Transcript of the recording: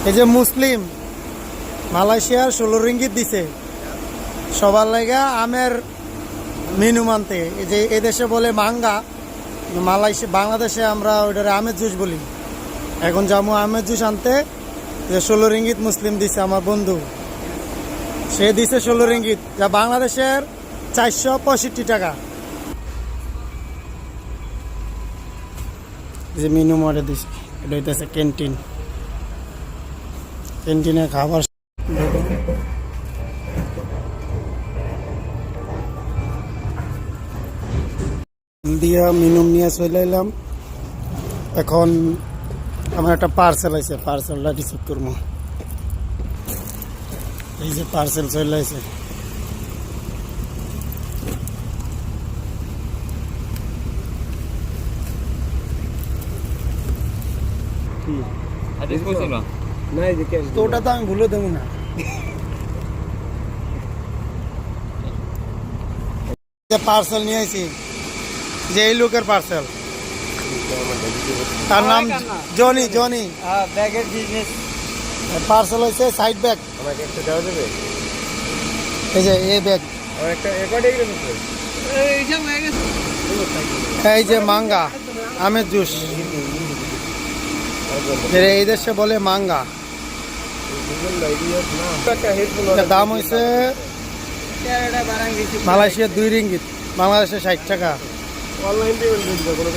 এই যে মুসলিম মালয়েশিয়ার 16 রিঙ্গিত দিছে সবার লাগা আমের মেনু মানতে। এই যে এদেশে বলে মাঙ্গা, মালয়েশিয়া বাংলাদেশে আমরা ওইটারে আমের জুস বলি। এখন যাবো আমের জুস আনতে, যে 16 রিঙ্গিত মুসলিম দিছে আমার বন্ধু, সে দিছে 16 রিঙ্গিত, যা বাংলাদেশের 465 টাকা। যে মেনু মডে দিছে, এটা হইতেছে ক্যান্টিন, ক্যান্টিনে খাবার দিয়া মেনু নিয়ে চলে এলাম। এখন আমার একটা পার্সেল আছে, পার্সেলটা রিসিভ করবো। এই যে পার্সেল চলে আসে। তো ওটা তো আমি ভুলে দেবো না। পার্সেল নিয়ে আসি, যে এই লোকের পার্সেল, তার নাম জনি। জনি ব্যাগের বিজনেস পার্সেল হয়েছে সাইড ব্যাগ। আমাকে একটা দেওয়া যাবে? এই যে এই ব্যাগ, এই যে মাঙ্গা আমের জুস, এই দেশে বলে মাঙ্গা। দাম হয়েছে মালয়েশিয়ার 2 রিঙ্গিত, বাংলাদেশে 60 টাকা। অনলাইন পেমেন্ট, কোনো